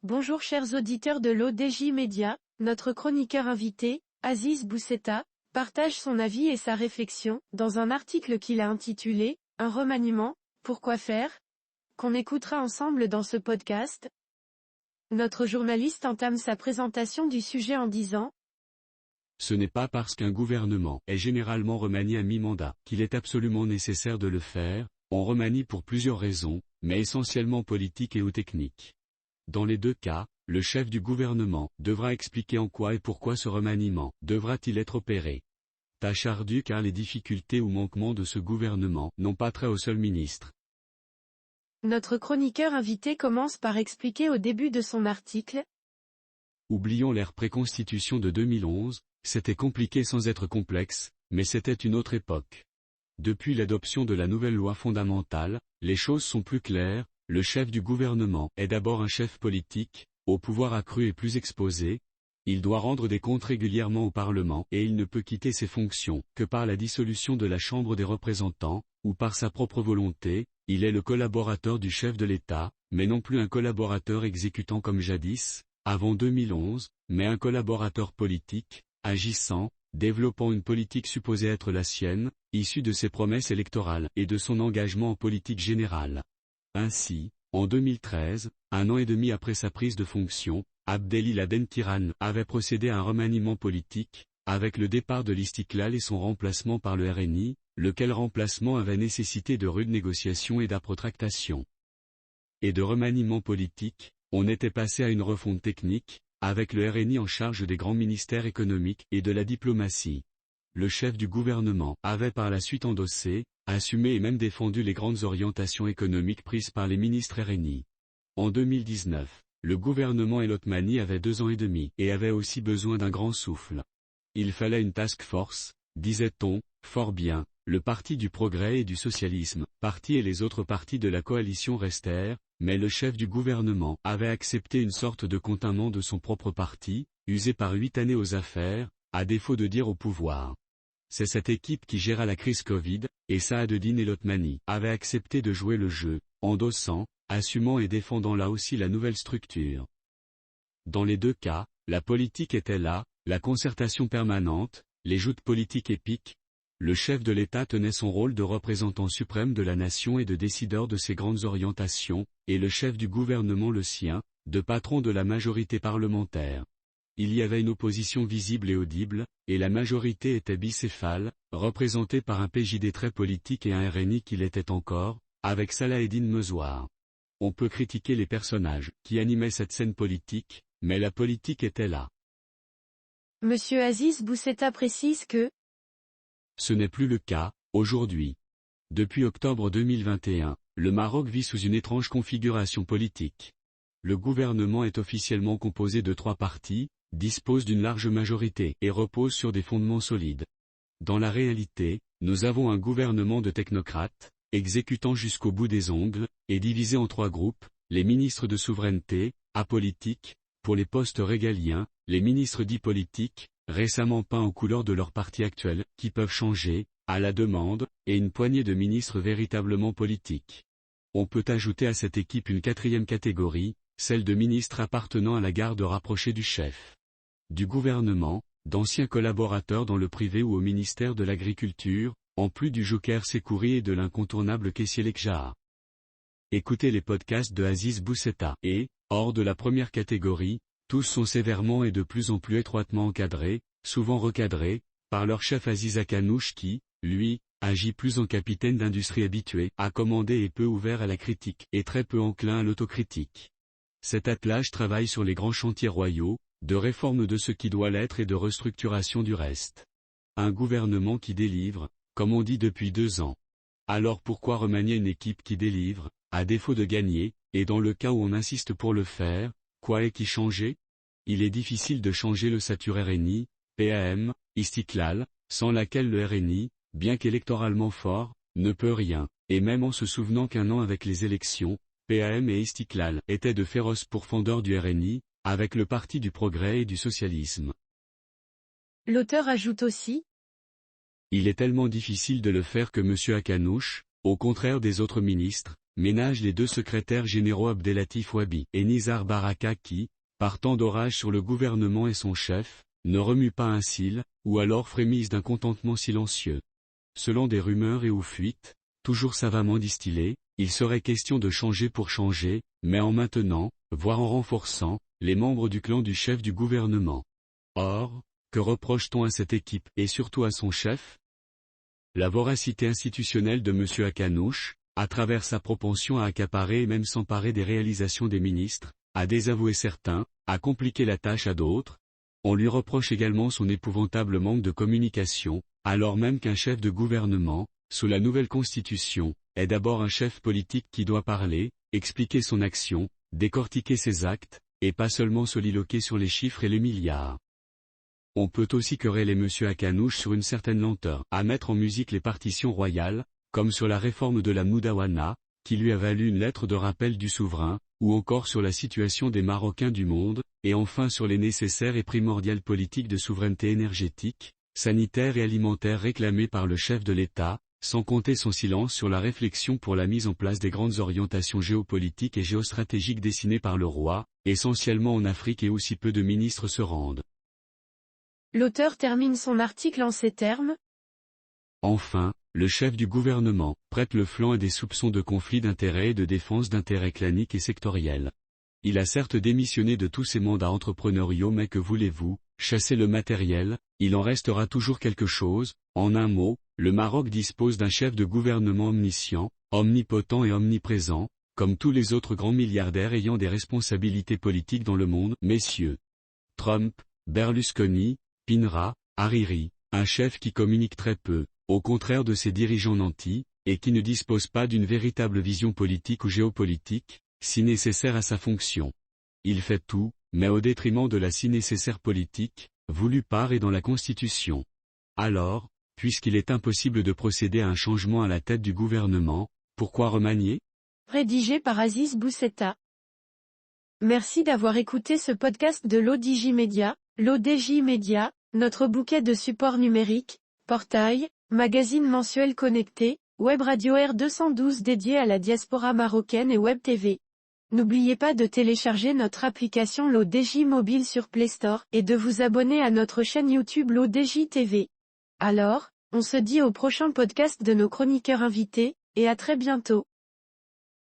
Bonjour chers auditeurs de l'ODJ Média, notre chroniqueur invité, Aziz Bousseta, partage son avis et sa réflexion, dans un article qu'il a intitulé « Un remaniement, pourquoi faire ?», qu'on écoutera ensemble dans ce podcast. Notre journaliste entame sa présentation du sujet en disant « Ce n'est pas parce qu'un gouvernement est généralement remanié à mi-mandat qu'il est absolument nécessaire de le faire, on remanie pour plusieurs raisons, mais essentiellement politiques et ou techniques. Dans les deux cas, le chef du gouvernement devra expliquer en quoi et pourquoi ce remaniement devra-t-il être opéré. Tâche ardue car les difficultés ou manquements de ce gouvernement n'ont pas trait au seul ministre. » Notre chroniqueur invité commence par expliquer au début de son article. Oublions l'ère pré-constitution de 2011, c'était compliqué sans être complexe, mais c'était une autre époque. Depuis l'adoption de la nouvelle loi fondamentale, les choses sont plus claires, le chef du gouvernement est d'abord un chef politique, au pouvoir accru et plus exposé. Il doit rendre des comptes régulièrement au Parlement et il ne peut quitter ses fonctions que par la dissolution de la Chambre des représentants, ou par sa propre volonté. Il est le collaborateur du chef de l'État, mais non plus un collaborateur exécutant comme jadis, avant 2011, mais un collaborateur politique, agissant, développant une politique supposée être la sienne, issue de ses promesses électorales et de son engagement en politique générale. Ainsi, en 2013, un an et demi après sa prise de fonction, Abdelillah Benkiran avait procédé à un remaniement politique, avec le départ de l'Istiklal et son remplacement par le RNI, lequel remplacement avait nécessité de rudes négociations et d'âpres tractations. Et de remaniement politique, on était passé à une refonte technique, avec le RNI en charge des grands ministères économiques et de la diplomatie. Le chef du gouvernement avait par la suite endossé, assumé et même défendu les grandes orientations économiques prises par les ministres RNI. En 2019, le gouvernement Elotmani avait 2 ans et demi et avait aussi besoin d'un grand souffle. Il fallait une task force, disait-on, fort bien, le parti du progrès et du socialisme, parti et les autres partis de la coalition restèrent, mais le chef du gouvernement avait accepté une sorte de continent de son propre parti, usé par 8 années aux affaires, à défaut de dire au pouvoir. C'est cette équipe qui géra la crise Covid, et Saadedine Elotmani avait accepté de jouer le jeu, endossant, assumant et défendant là aussi la nouvelle structure. Dans les deux cas, la politique était là, la concertation permanente, les joutes politiques épiques. Le chef de l'État tenait son rôle de représentant suprême de la nation et de décideur de ses grandes orientations, et le chef du gouvernement le sien, de patron de la majorité parlementaire. Il y avait une opposition visible et audible, et la majorité était bicéphale, représentée par un PJD très politique et un RNI qui l'était encore, avec Salaheddine Mezouar. On peut critiquer les personnages qui animaient cette scène politique, mais la politique était là. Monsieur Aziz Bousseta précise que ce n'est plus le cas, aujourd'hui. Depuis octobre 2021, le Maroc vit sous une étrange configuration politique. Le gouvernement est officiellement composé de 3 partis, dispose d'une large majorité et repose sur des fondements solides. Dans la réalité, nous avons un gouvernement de technocrates, exécutant jusqu'au bout des ongles, et divisé en 3 groupes, les ministres de souveraineté, apolitiques, pour les postes régaliens, les ministres dits politiques, récemment peints en couleur de leur parti actuel, qui peuvent changer, à la demande, et une poignée de ministres véritablement politiques. On peut ajouter à cette équipe une 4e catégorie, celle de ministres appartenant à la garde rapprochée du chef du gouvernement, d'anciens collaborateurs dans le privé ou au ministère de l'Agriculture, en plus du joker Sekouri et de l'incontournable caissier Lekja. Écoutez les podcasts de Aziz Bousseta et, hors de la première catégorie, tous sont sévèrement et de plus en plus étroitement encadrés, souvent recadrés, par leur chef Aziz Akanouche qui, lui, agit plus en capitaine d'industrie habitué à commander et peu ouvert à la critique et très peu enclin à l'autocritique. Cet attelage travaille sur les grands chantiers royaux, de réforme de ce qui doit l'être et de restructuration du reste. Un gouvernement qui délivre, comme on dit depuis 2 ans. Alors pourquoi remanier une équipe qui délivre, à défaut de gagner, et dans le cas où on insiste pour le faire, quoi est qui changer ? Il est difficile de changer le statut RNI, PAM, Istiklal, sans laquelle le RNI, bien qu'électoralement fort, ne peut rien, et même en se souvenant qu'un an avec les élections, PAM et Istiklal étaient de féroces pourfendeurs du RNI, avec le parti du progrès et du socialisme. L'auteur ajoute aussi Il est tellement difficile de le faire que M. Akanouche, au contraire des autres ministres, ménage les deux secrétaires généraux Abdelatif Wabi et Nizar Baraka qui, par tant d'orage sur le gouvernement et son chef, ne remuent pas un cil, ou alors frémissent d'un contentement silencieux. Selon des rumeurs et ou fuites, toujours savamment distillées, il serait question de changer pour changer, mais en maintenant, voire en renforçant, les membres du clan du chef du gouvernement. Or, que reproche-t-on à cette équipe, et surtout à son chef? La voracité institutionnelle de M. Akanouche, à travers sa propension à accaparer et même s'emparer des réalisations des ministres, à désavouer certains, à compliquer la tâche à d'autres. On lui reproche également son épouvantable manque de communication, alors même qu'un chef de gouvernement, sous la nouvelle constitution, est d'abord un chef politique qui doit parler, expliquer son action, décortiquer ses actes, et pas seulement soliloquer sur les chiffres et les milliards. On peut aussi quereller M. Akanouche sur une certaine lenteur à mettre en musique les partitions royales, comme sur la réforme de la Moudawana, qui lui a valu une lettre de rappel du souverain, ou encore sur la situation des Marocains du monde, et enfin sur les nécessaires et primordiales politiques de souveraineté énergétique, sanitaire et alimentaire réclamées par le chef de l'État, sans compter son silence sur la réflexion pour la mise en place des grandes orientations géopolitiques et géostratégiques dessinées par le roi, essentiellement en Afrique et où si peu de ministres se rendent. L'auteur termine son article en ces termes. Enfin, le chef du gouvernement prête le flanc à des soupçons de conflit d'intérêts et de défense d'intérêts claniques et sectoriels. Il a certes démissionné de tous ses mandats entrepreneuriaux mais que voulez-vous, chasser le matériel, il en restera toujours quelque chose. En un mot, le Maroc dispose d'un chef de gouvernement omniscient, omnipotent et omniprésent, comme tous les autres grands milliardaires ayant des responsabilités politiques dans le monde, messieurs Trump, Berlusconi, Pinera, Hariri, un chef qui communique très peu, au contraire de ses dirigeants nantis, et qui ne dispose pas d'une véritable vision politique ou géopolitique, si nécessaire à sa fonction. Il fait tout, mais au détriment de la si nécessaire politique, voulue par et dans la Constitution. Alors, puisqu'il est impossible de procéder à un changement à la tête du gouvernement, pourquoi remanier? Rédigé par Aziz Bousseta. Merci d'avoir écouté ce podcast de l'ODJ Media. L'ODJ Media, notre bouquet de supports numériques, portail, magazine mensuel connecté, web radio R212 dédié à la diaspora marocaine et web TV. N'oubliez pas de télécharger notre application l'ODJ Mobile sur Play Store et de vous abonner à notre chaîne YouTube l'ODJ TV. Alors, on se dit au prochain podcast de nos chroniqueurs invités, et à très bientôt.